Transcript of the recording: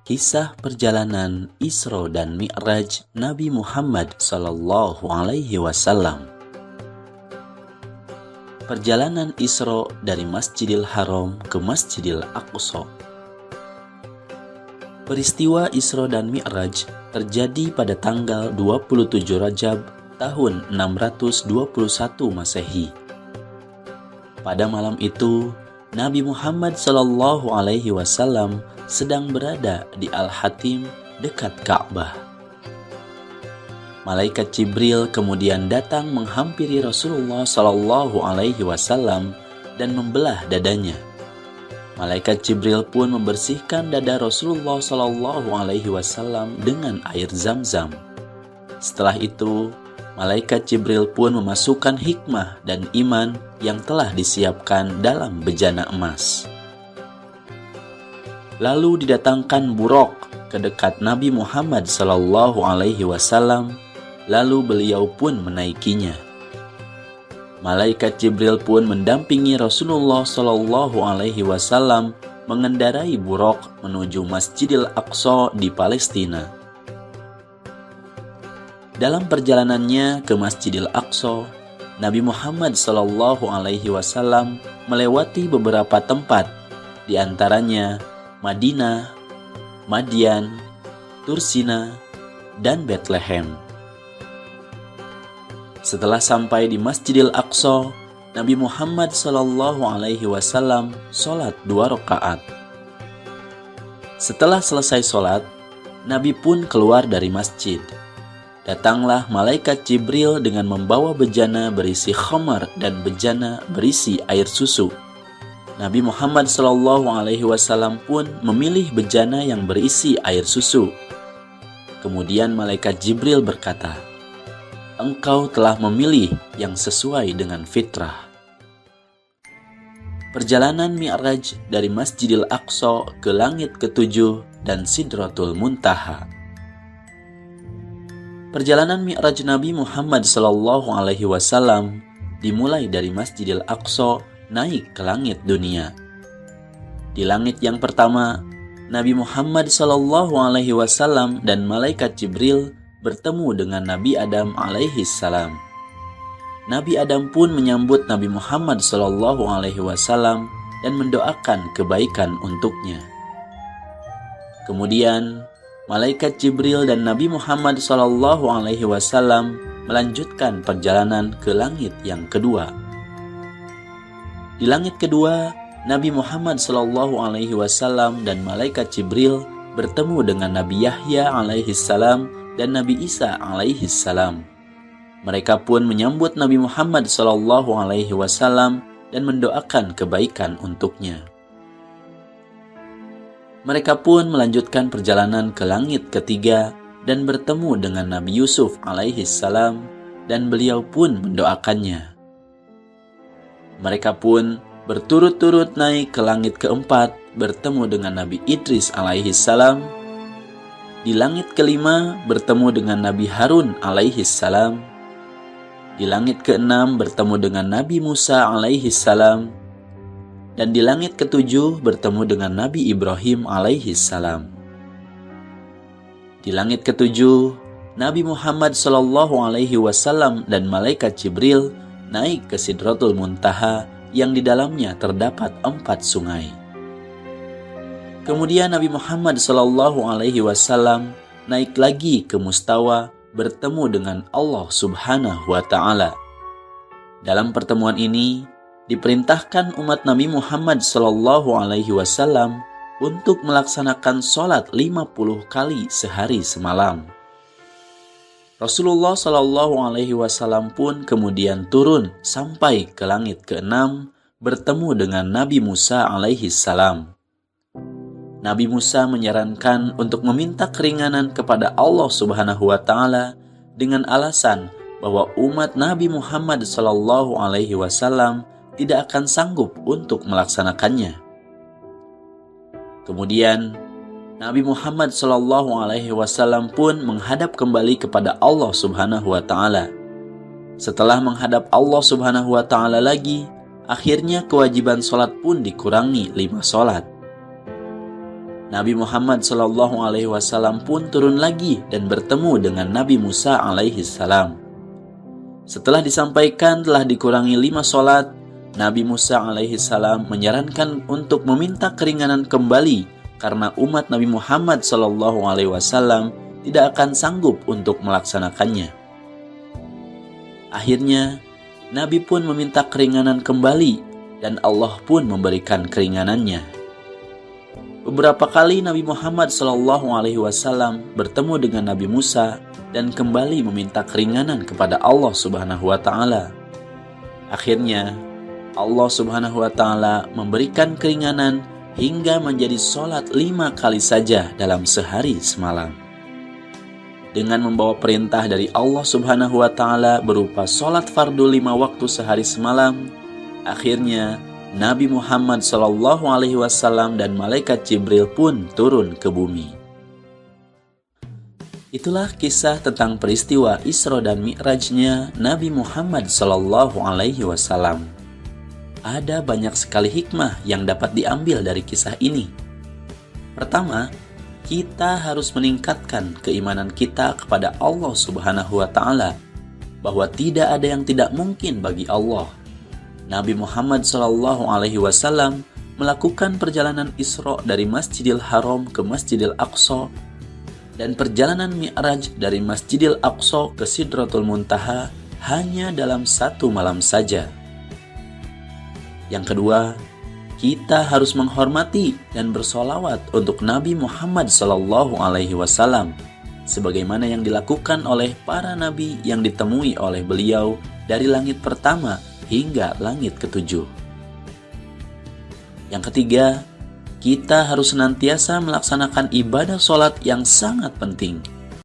Kisah perjalanan Isra dan Mi'raj Nabi Muhammad Sallallahu Alaihi Wasallam. Perjalanan Isra dari Masjidil Haram ke Masjidil Aqsa. Peristiwa Isra dan Mi'raj terjadi pada tanggal 27 Rajab tahun 621 Masehi. Pada malam itu, Nabi Muhammad Sallallahu Alaihi Wasallam sedang berada di Al-Hatim dekat Ka'bah. Malaikat Jibril kemudian datang menghampiri Rasulullah Sallallahu Alaihi Wasallam dan membelah dadanya. Malaikat Jibril pun membersihkan dada Rasulullah Sallallahu Alaihi Wasallam dengan air Zam-Zam. Setelah itu, Malaikat Jibril pun memasukkan hikmah dan iman yang telah disiapkan dalam bejana emas. Lalu didatangkan buraq ke dekat Nabi Muhammad Sallallahu Alaihi Wasallam, lalu beliau pun menaikinya. Malaikat Jibril pun mendampingi Rasulullah Sallallahu Alaihi Wasallam mengendarai buraq menuju Masjidil Aqsa di Palestina. Dalam perjalanannya ke Masjidil Aqsa, Nabi Muhammad Sallallahu Alaihi Wasallam melewati beberapa tempat, di antaranya Madinah, Madian, Tursina, dan Bethlehem. Setelah sampai di Masjidil Aqsa, Nabi Muhammad Sallallahu Alaihi Wasallam sholat 2 rakaat. Setelah selesai sholat, Nabi pun keluar dari masjid. Datanglah malaikat Jibril dengan membawa bejana berisi khamar dan bejana berisi air susu. Nabi Muhammad Sallallahu Alaihi Wasallam pun memilih bejana yang berisi air susu. Kemudian malaikat Jibril berkata, "Engkau telah memilih yang sesuai dengan fitrah." Perjalanan Mi'raj dari Masjidil Aqsa ke langit ke-7 dan Sidratul Muntaha. Perjalanan Mi'raj Nabi Muhammad Sallallahu Alaihi Wasallam dimulai dari Masjidil Aqsa naik ke langit dunia. Di langit yang pertama, Nabi Muhammad Sallallahu Alaihi Wasallam dan malaikat Jibril bertemu dengan Nabi Adam alaihi salam. Nabi Adam pun menyambut Nabi Muhammad Sallallahu Alaihi Wasallam dan mendoakan kebaikan untuknya. Kemudian, malaikat Jibril dan Nabi Muhammad Sallallahu Alaihi Wasallam melanjutkan perjalanan ke langit yang kedua. Di langit kedua, Nabi Muhammad Sallallahu Alaihi Wasallam dan malaikat Jibril bertemu dengan Nabi Yahya alaihi salam dan Nabi Isa alaihi salam. Mereka pun menyambut Nabi Muhammad Sallallahu Alaihi Wasallam dan mendoakan kebaikan untuknya. Mereka pun melanjutkan perjalanan ke langit ketiga dan bertemu dengan Nabi Yusuf alaihi salam dan beliau pun mendoakannya. Mereka pun berturut-turut naik ke langit keempat bertemu dengan Nabi Idris alaihi salam. Di langit kelima bertemu dengan Nabi Harun alaihi salam. Di langit keenam bertemu dengan Nabi Musa alaihi salam. Dan di langit ketujuh bertemu dengan Nabi Ibrahim alaihi salam. Di langit ketujuh, Nabi Muhammad Sallallahu Alaihi Wasallam dan malaikat Jibril naik ke Sidratul Muntaha yang di dalamnya terdapat 4 sungai. Kemudian Nabi Muhammad Sallallahu Alaihi Wasallam naik lagi ke Mustawa bertemu dengan Allah Subhanahu wa Ta'ala. Dalam pertemuan ini, diperintahkan umat Nabi Muhammad Sallallahu Alaihi Wasallam untuk melaksanakan sholat 50 kali sehari semalam. Rasulullah Sallallahu Alaihi Wasallam pun kemudian turun sampai ke langit ke-6 bertemu dengan Nabi Musa alaihi salam. Nabi Musa menyarankan untuk meminta keringanan kepada Allah Subhanahu wa Ta'ala dengan alasan bahwa umat Nabi Muhammad Sallallahu Alaihi Wasallam tidak akan sanggup untuk melaksanakannya. Kemudian Nabi Muhammad Sallallahu Alaihi Wasallam pun menghadap kembali kepada Allah Subhanahu wa Ta'ala. Setelah menghadap Allah Subhanahu wa Ta'ala lagi, akhirnya kewajiban sholat pun dikurangi 5 sholat. Nabi Muhammad SAW pun turun lagi dan bertemu dengan Nabi Musa alaihissalam. Setelah disampaikan telah dikurangi 5 sholat, Nabi Musa alaihissalam menyarankan untuk meminta keringanan kembali karena umat Nabi Muhammad SAW tidak akan sanggup untuk melaksanakannya. Akhirnya, Nabi pun meminta keringanan kembali dan Allah pun memberikan keringanannya. Beberapa kali Nabi Muhammad SAW bertemu dengan Nabi Musa dan kembali meminta keringanan kepada Allah Subhanahu wa Ta'ala. Akhirnya, Allah Subhanahu wa Ta'ala memberikan keringanan hingga menjadi sholat 5 kali saja dalam sehari semalam. Dengan membawa perintah dari Allah Subhanahu wa Ta'ala berupa sholat fardu 5 waktu sehari semalam, akhirnya Nabi Muhammad SAW dan malaikat Jibril pun turun ke bumi. Itulah kisah tentang peristiwa Isra dan Mi'rajnya Nabi Muhammad SAW. Ada banyak sekali hikmah yang dapat diambil dari kisah ini. Pertama, kita harus meningkatkan keimanan kita kepada Allah Subhanahu wa Ta'ala, bahwa tidak ada yang tidak mungkin bagi Allah. Nabi Muhammad SAW melakukan perjalanan Isra dari Masjidil Haram ke Masjidil Aqsa dan perjalanan Mi'raj dari Masjidil Aqsa ke Sidratul Muntaha hanya dalam 1 malam saja. Yang kedua, kita harus menghormati dan bersolawat untuk Nabi Muhammad SAW sebagaimana yang dilakukan oleh para nabi yang ditemui oleh beliau dari langit pertama hingga langit ke-7. Yang ketiga, kita harus senantiasa melaksanakan ibadah sholat yang sangat penting,